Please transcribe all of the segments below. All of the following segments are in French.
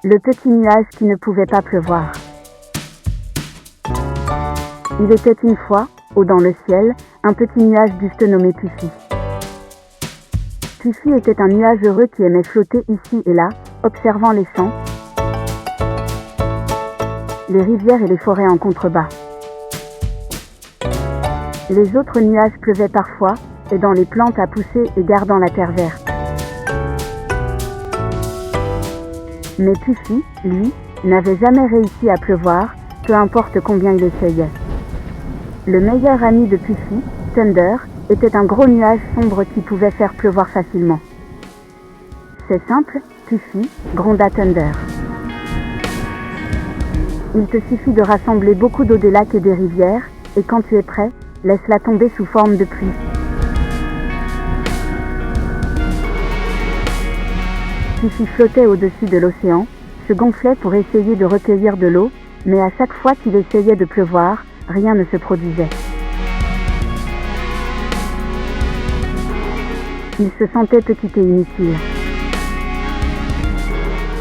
Le petit nuage qui ne pouvait pas pleuvoir. Il était une fois, haut dans le ciel, un petit nuage juste nommé Puffy. Puffy était un nuage heureux qui aimait flotter ici et là, observant les champs, les rivières et les forêts en contrebas. Les autres nuages pleuvaient parfois, aidant les plantes à pousser et gardant la terre verte. Mais Puffy, lui, n'avait jamais réussi à pleuvoir, peu importe combien il essayait. Le meilleur ami de Puffy, Thunder, était un gros nuage sombre qui pouvait faire pleuvoir facilement. C'est simple, Puffy, gronda Thunder. Il te suffit de rassembler beaucoup d'eau des lacs et des rivières, et quand tu es prêt, laisse-la tomber sous forme de pluie. Puffy flottait au-dessus de l'océan, se gonflait pour essayer de recueillir de l'eau, mais à chaque fois qu'il essayait de pleuvoir, rien ne se produisait. Il se sentait petit et inutile.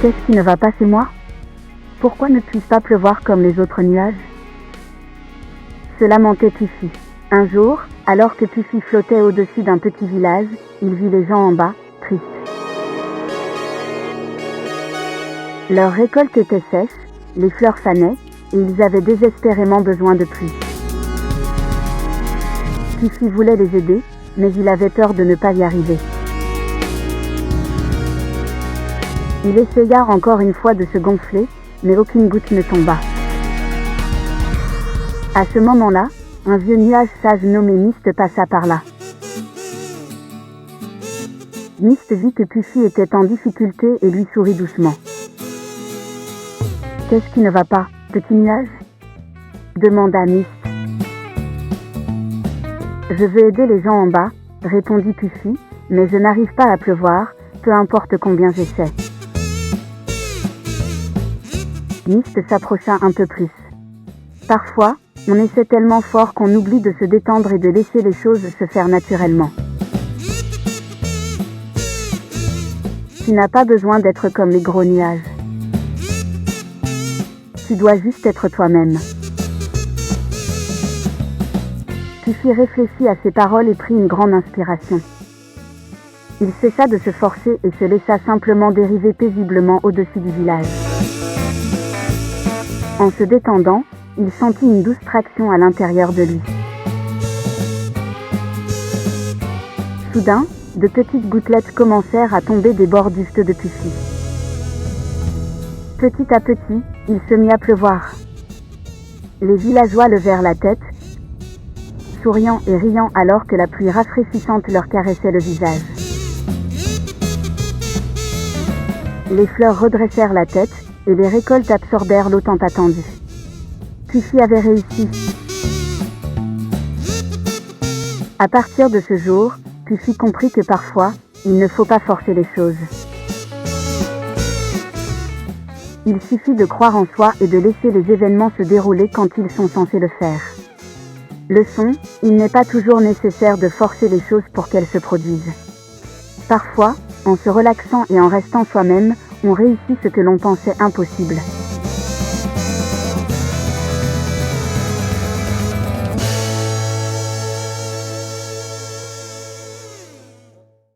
Qu'est-ce qui ne va pas chez moi? Pourquoi ne puis-je pas pleuvoir comme les autres nuages? Se lamentait Puffy. Un jour, alors que Puffy flottait au-dessus d'un petit village, il vit les gens en bas, tristes. Leur récolte était sèche, les fleurs fanaient, et ils avaient désespérément besoin de pluie. Puffy voulait les aider, mais il avait peur de ne pas y arriver. Il essaya encore une fois de se gonfler, mais aucune goutte ne tomba. À ce moment-là, un vieux nuage sage nommé Mist passa par là. Mist vit que Puffy était en difficulté et lui sourit doucement. « Qu'est-ce qui ne va pas, petit nuage ?» demanda Mist. « Je veux aider les gens en bas, » répondit Puffy, « mais je n'arrive pas à pleuvoir, peu importe combien j'essaie. » Mist s'approcha un peu plus. Parfois, on essaie tellement fort qu'on oublie de se détendre et de laisser les choses se faire naturellement. Tu n'as pas besoin d'être comme les gros nuages. Tu dois juste être toi-même. Puffy réfléchit à ces paroles et prit une grande inspiration. Il cessa de se forcer et se laissa simplement dériver paisiblement au-dessus du village. En se détendant, il sentit une douce traction à l'intérieur de lui. Soudain, de petites gouttelettes commencèrent à tomber des bords du buste de Puffy. Petit à petit, il se mit à pleuvoir. Les villageois levèrent la tête, souriant et riant alors que la pluie rafraîchissante leur caressait le visage. Les fleurs redressèrent la tête et les récoltes absorbèrent l'eau tant attendue. Puffy avait réussi. À partir de ce jour, Puffy comprit que parfois, il ne faut pas forcer les choses. Il suffit de croire en soi et de laisser les événements se dérouler quand ils sont censés le faire. Leçon, il n'est pas toujours nécessaire de forcer les choses pour qu'elles se produisent. Parfois, en se relaxant et en restant soi-même, on réussit ce que l'on pensait impossible.